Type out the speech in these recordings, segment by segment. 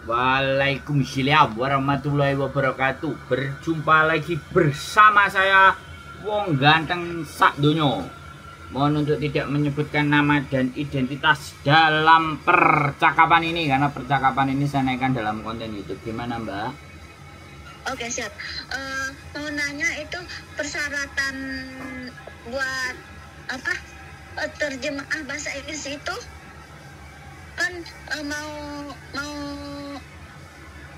Waalaikumsalam warahmatullahi wabarakatuh. Berjumpa lagi bersama saya Wong Ganteng Sak Donyo. Mohon untuk tidak menyebutkan nama dan identitas dalam percakapan ini, karena percakapan ini saya naikkan dalam konten YouTube. Gimana Mbak? Oke, siap. Mau nanya itu persyaratan buat apa? Terjemah bahasa Inggris itu kan mau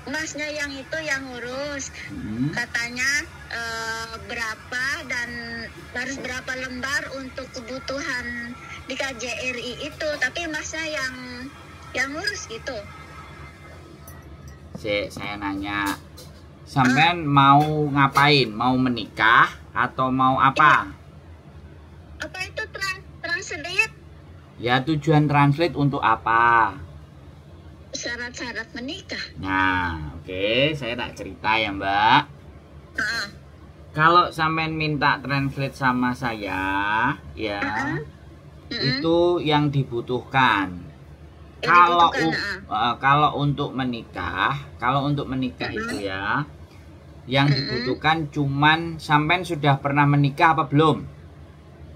masnya yang itu yang ngurus. Katanya berapa dan harus berapa lembar untuk kebutuhan di KJRI itu, tapi masnya yang ngurus gitu. Saya nanya, sampean mau ngapain? Mau menikah atau mau apa? Apa itu translate? Ya, tujuan translate untuk apa? Syarat-syarat menikah. Nah, oke, saya tak cerita ya Mbak. Kalau sampean minta translate sama saya, ya, itu yang dibutuhkan. Kalau untuk menikah itu ya, yang dibutuhkan cuman sampean sudah pernah menikah apa belum?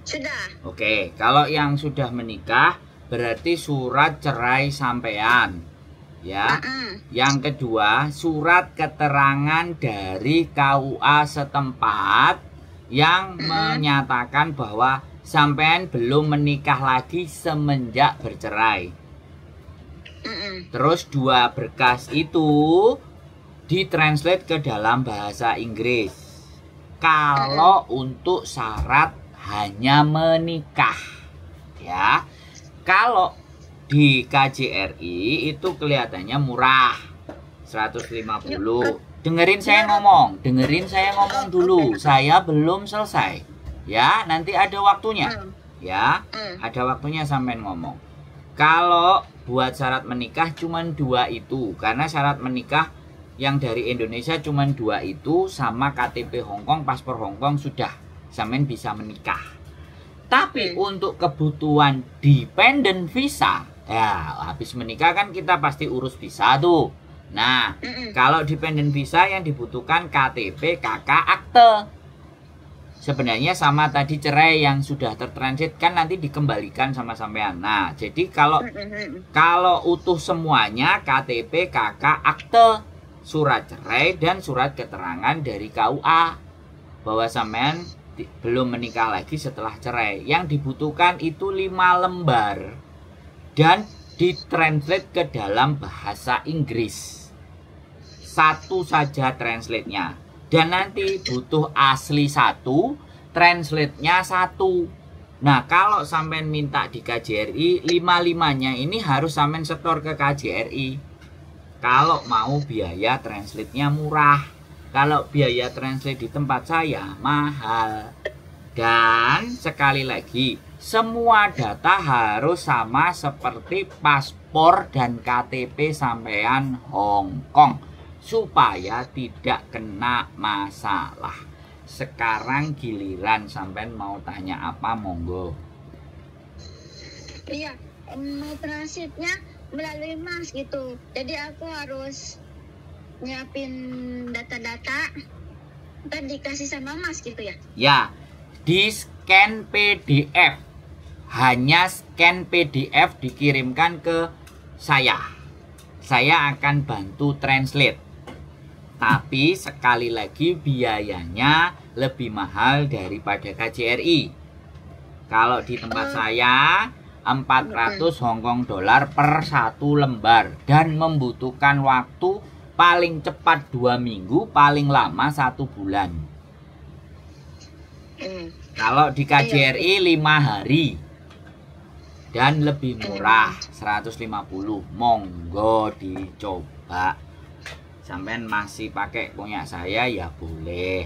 Sudah. Oke, kalau yang sudah menikah berarti surat cerai sampean. Ya. Yang kedua, surat keterangan dari KUA setempat yang menyatakan bahwa sampean belum menikah lagi semenjak bercerai. Terus dua berkas itu ditranslate ke dalam bahasa Inggris. Kalau untuk syarat hanya menikah, ya. Kalau di KJRI itu kelihatannya murah, 150. Dengerin saya ngomong dulu. Saya belum selesai. Ya, nanti ada waktunya. Ya, ada waktunya sampean ngomong. Kalau buat syarat menikah cuman 2 itu, karena syarat menikah yang dari Indonesia cuman 2 itu, sama KTP Hongkong, paspor Hongkong, sudah sampean bisa menikah. Tapi untuk kebutuhan dependent visa, ya habis menikah kan kita pasti urus visa tuh. Nah, kalau dependent visa yang dibutuhkan KTP, KK, akte. Sebenarnya sama tadi cerai yang sudah tertransit kan nanti dikembalikan sama sampean. Nah, jadi kalau utuh semuanya KTP, KK, akte, surat cerai dan surat keterangan dari KUA bahwa sampean belum menikah lagi setelah cerai. Yang dibutuhkan itu 5 lembar dan ditranslate ke dalam bahasa Inggris. 1 saja translate-nya. Dan nanti butuh asli 1, translate-nya 1. Nah, kalau sampean minta di KJRI, 5-5-nya ini harus sampean setor ke KJRI. Kalau mau biaya translate-nya murah. Kalau biaya translate di tempat saya mahal. Dan sekali lagi, semua data harus sama seperti paspor dan KTP sampean Hongkong supaya tidak kena masalah. Sekarang giliran sampean mau tanya apa, monggo. Iya, mau transitnya melalui Mas gitu. Jadi aku harus nyiapin data-data dan dikasih sama Mas gitu ya? Ya, di scan PDF. Hanya scan PDF dikirimkan ke saya. Saya akan bantu translate. Tapi sekali lagi biayanya lebih mahal daripada KJRI. Kalau di tempat saya 400 Hongkong dolar per 1 lembar dan membutuhkan waktu paling cepat 2 minggu, paling lama 1 bulan. Kalau di KJRI 5 hari dan lebih murah 150. Monggo dicoba. Sampean masih pakai punya saya ya boleh.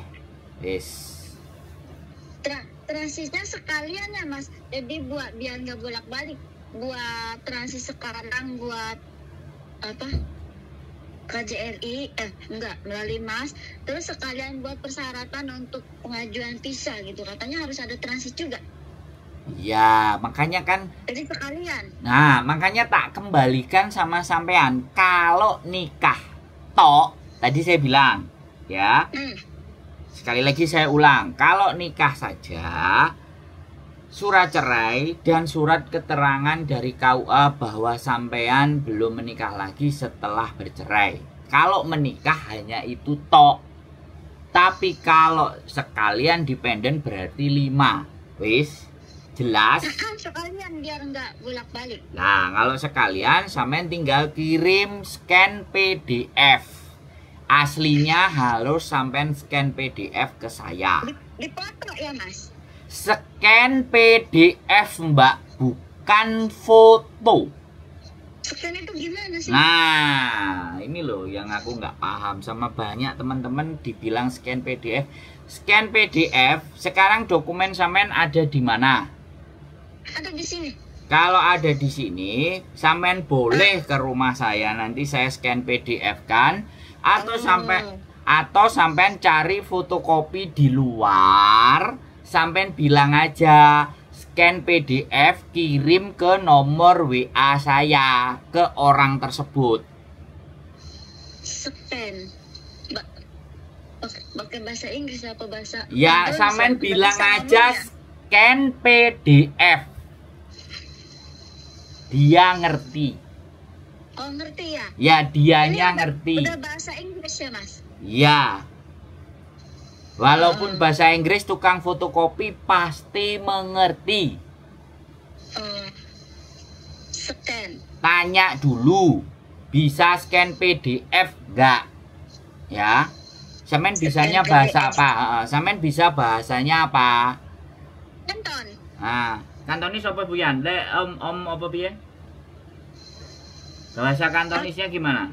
Transitnya sekalian ya Mas. Jadi buat biar nggak bolak-balik. Buat transit sekarang buat apa? KJRI enggak melalui Mas, terus sekalian buat persyaratan untuk pengajuan visa gitu, katanya harus ada transit juga. Ya, makanya kan. Jadi sekalian. Nah, makanya tak kembalikan sama sampean. Kalau nikah tok, tadi saya bilang, ya. Sekali lagi saya ulang, kalau nikah saja, surat cerai dan surat keterangan dari KUA bahwa sampean belum menikah lagi setelah bercerai. Kalau menikah hanya itu tok. Tapi kalau sekalian dependen berarti 5. Wis, jelas? Sekalian biar nggak bolak-balik. Nah, kalau sekalian sampean tinggal kirim scan PDF. Aslinya harus sampean scan PDF ke saya. Dipoto ya, Mas? Scan PDF, Mbak, bukan foto. Scan itu gimana sih? Nah, ini loh yang aku nggak paham sama banyak teman-teman dibilang scan PDF. Scan PDF, sekarang dokumen sampean ada di mana? Ada di sini. Kalau ada di sini, sampean boleh ke rumah saya, nanti saya scan PDF kan, atau sampean cari fotokopi di luar, sampean bilang aja scan PDF, kirim ke nomor WA saya ke orang tersebut. Scan. Pakai bahasa Inggris apa bahasa? Ya, sampean bilang aja scan PDF. Dia ngerti. Oh, ngerti ya? Ya, dianya ngerti. Udah bahasa Inggris ya, Mas? Ya. Walaupun bahasa Inggris, tukang fotokopi pasti mengerti. Scan. Tanya dulu, bisa scan PDF enggak? Ya. Sampean bisanya bahasa apa? Sampean bisa bahasanya apa? Kanton. Nah, kantonis apa Buyan? Om apa piye? Bahasa kantonisnya gimana?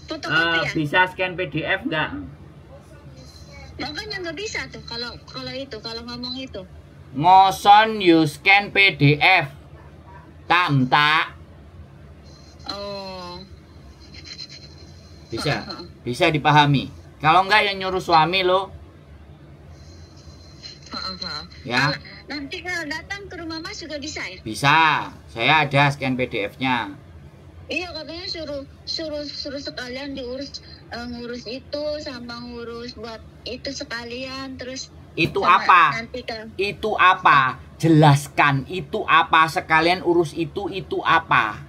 Fotokopi ya? Bisa scan PDF enggak? Makanya nggak bisa tuh kalau ngomong itu. Ngoson you scan PDF. Tak. Oh. Bisa dipahami. Kalau enggak yang nyuruh suami lo. Ya. Nanti kalau datang ke rumah Mas juga bisa ya? Bisa. Saya ada scan PDF-nya. Iya, katanya suruh sekalian diurus, ngurus itu sama ngurus buat itu sekalian, terus itu apa? Itu apa? Jelaskan itu apa, sekalian urus itu apa?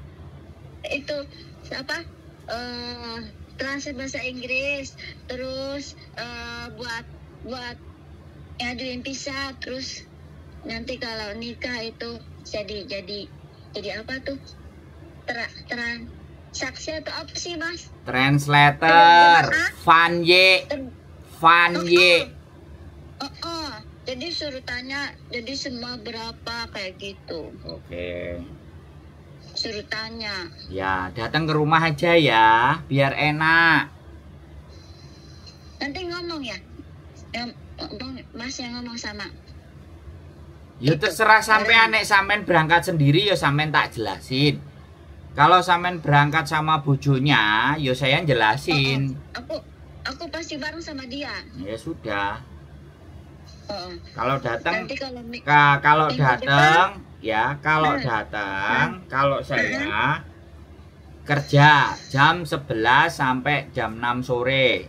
Itu apa? Translate bahasa Inggris, terus buat ngajuin visa, terus nanti kalau nikah itu jadi apa tuh? Transaksi atau apa sih, Mas? Translator. Fanye. Jadi suruh tanya, jadi semua berapa kayak gitu. Oke. Suruh tanya. Ya, datang ke rumah aja ya, biar enak. Nanti ngomong ya. Mas yang ngomong sama. Ya terserah sampean, nek sampean berangkat sendiri ya sampean tak jelasin. Kalau sampean berangkat sama bojonya, ya saya jelasin. Aku pasti bareng sama dia. Ya sudah. Kalau datang, kalau saya kerja jam 11 sampai jam 6 sore.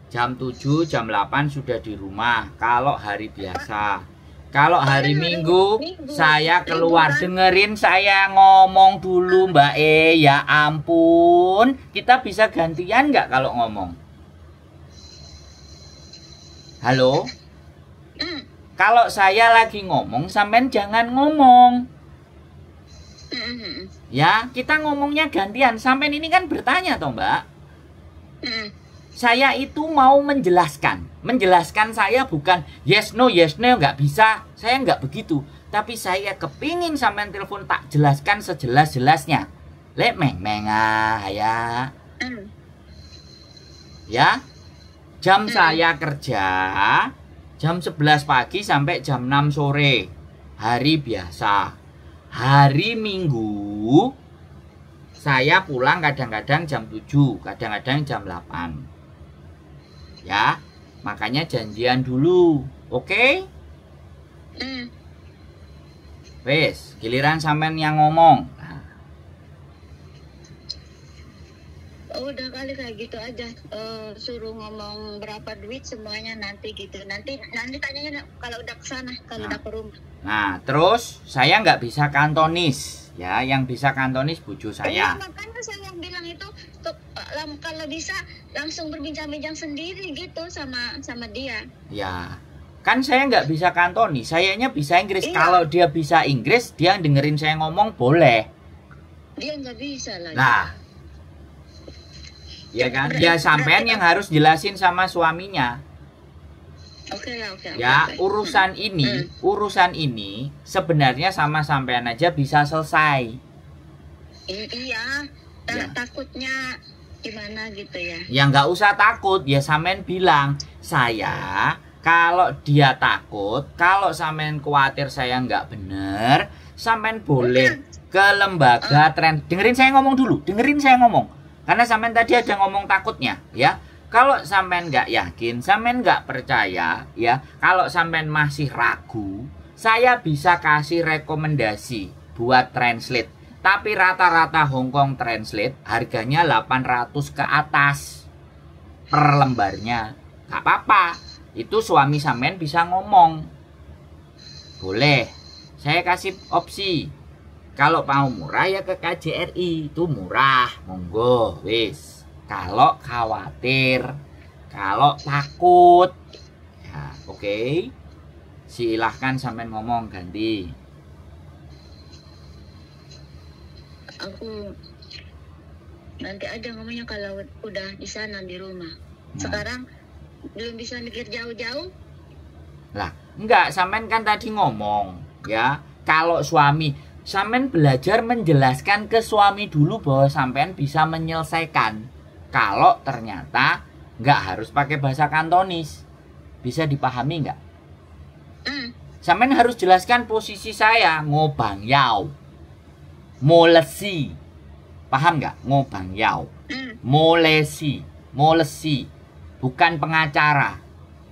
Jam 7, jam 8 sudah di rumah. Kalau hari biasa. Kalau hari Minggu saya keluar. Dengerin saya ngomong dulu Mbak ya ampun. Kita bisa gantian nggak kalau ngomong? Halo? Kalau saya lagi ngomong, sampean jangan ngomong. Ya, kita ngomongnya gantian. Sampean ini kan bertanya toh Mbak. Saya itu mau menjelaskan. Menjelaskan saya bukan yes no nggak bisa. Saya nggak begitu. Tapi saya kepingin sampean telepon tak jelaskan sejelas-jelasnya. Lek meng-mengah ya. Ya. Jam saya kerja jam 11 pagi sampai jam 6 sore. Hari biasa. Hari Minggu saya pulang kadang-kadang jam 7, kadang-kadang jam 8. Ya, makanya janjian dulu. Oke? Hmm. Wes, giliran sampean yang ngomong. Nah, Udah kali kayak gitu aja. Suruh ngomong berapa duit semuanya nanti gitu. Nanti tanyanya kalau udah ke sana, kalau udah ke rumah. nah, terus saya nggak bisa kantonis, ya. Yang bisa kantonis bojo saya. Makanya saya yang bilang itu kalau bisa langsung berbincang-bincang sendiri gitu sama dia. Ya, kan saya nggak bisa kantonis, sayanya bisa Inggris. Iya. Kalau dia bisa Inggris, dia dengerin saya ngomong boleh. Dia nggak bisa lah. Nah, ya kan? Ya sampean yang harus jelasin sama suaminya. Oke lah, oke. Ya, oke. urusan ini sebenarnya sama sampean aja bisa selesai. Iya. Ya. Takutnya gimana gitu ya. Ya nggak usah takut, ya sampean bilang, saya kalau dia takut, kalau sampean khawatir saya nggak bener, sampean boleh ke lembaga dengerin saya ngomong dulu, dengerin saya ngomong. Karena sampean tadi ada ngomong takutnya, ya. Kalau sampean nggak yakin, sampean nggak percaya, ya. Kalau sampean masih ragu, saya bisa kasih rekomendasi buat translate. Tapi rata-rata Hongkong Translate harganya 800 ke atas per lembarnya. Gak apa-apa, itu suami sampean bisa ngomong. Boleh, saya kasih opsi. Kalau mau murah ya ke KJRI, itu murah, monggo, wis. Kalau khawatir, kalau takut, ya oke. Silahkan sampean ngomong ganti. Aku nanti aja ngomongnya kalau udah di sana di rumah. Sekarang belum bisa mikir jauh-jauh. Lah, enggak, sampean kan tadi ngomong, ya. Kalau suami, sampean belajar menjelaskan ke suami dulu bahwa sampean bisa menyelesaikan. Kalau ternyata enggak harus pakai bahasa kantonis. Bisa dipahami enggak? Sampean harus jelaskan posisi saya, ngobang yau. Molesi, paham nggak? Ngobang yau, molesi, bukan pengacara.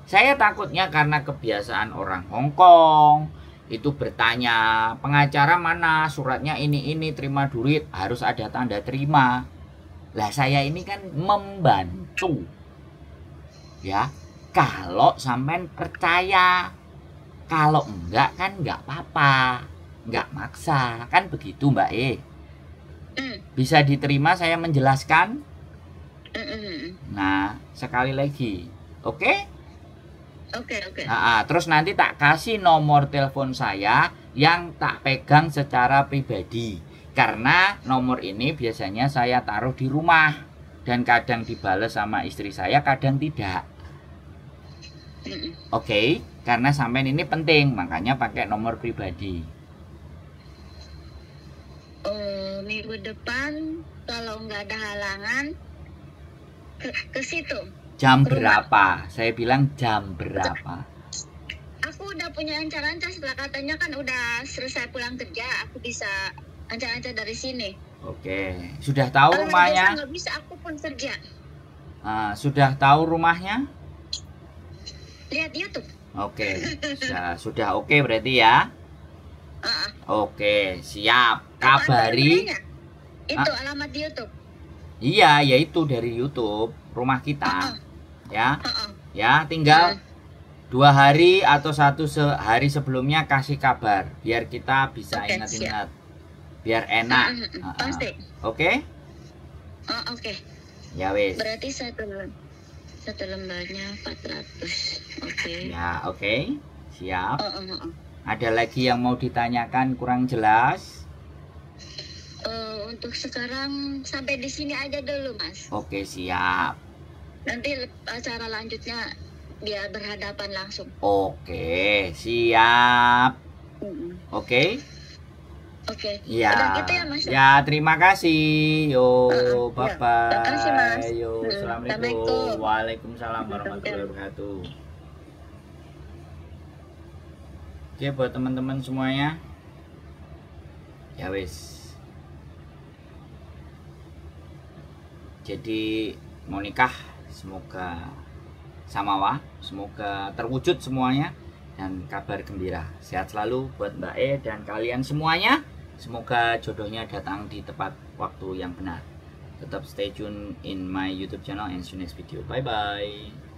Saya takutnya karena kebiasaan orang Hongkong itu bertanya, pengacara mana, suratnya ini terima duit, harus ada tanda terima. Lah saya ini kan membantu, ya. Kalau sampean percaya, kalau enggak kan enggak apa-apa. Nggak maksa, kan begitu Mbak E. Bisa diterima saya menjelaskan? Nah, sekali lagi, oke? Oke. Nah, terus nanti tak kasih nomor telepon saya yang tak pegang secara pribadi. Karena nomor ini biasanya saya taruh di rumah. Dan kadang dibales sama istri saya, kadang tidak. Oke, karena sampean ini penting, makanya pakai nomor pribadi. Minggu depan kalau nggak ada halangan ke situ. Jam berapa? Saya bilang jam berapa? Aku udah punya ancar-ancar setelah katanya kan udah selesai pulang kerja, aku bisa ancar-ancar dari sini. Oke, sudah tahu Kalau rumahnya? nggak bisa, aku pun kerja. Sudah tahu rumahnya? Lihat YouTube. Oke, sudah oke berarti ya? Oke, siap. Kabari. Itu alamat di YouTube. Iya, yaitu dari YouTube rumah kita. Ya, ya tinggal 2 hari atau 1 hari sebelumnya kasih kabar biar kita bisa ingat-ingat, biar enak. Pasti. Oke? Oke. Ya wes. Berarti satu lembarnya 400. Oke. Ya oke. Siap. Ada lagi yang mau ditanyakan kurang jelas? Untuk sekarang sampai di sini aja dulu, Mas. Oke, siap. Nanti acara lanjutnya biar berhadapan langsung. Oke, siap. Oke? Oke. Ya. Udah gitu ya, Mas. Ya, terima kasih. Yo, bye-bye. Terima kasih, Mas. Yo, assalamualaikum. Waalaikumsalam warahmatullahi wabarakatuh. Oke, buat teman-teman semuanya. Ya wis. Jadi mau nikah, semoga samawa, semoga terwujud semuanya. dan kabar gembira. Sehat selalu buat Mbak E dan kalian semuanya. Semoga jodohnya datang di tepat waktu yang benar. Tetap stay tune in my YouTube channel and see you next video. Bye bye.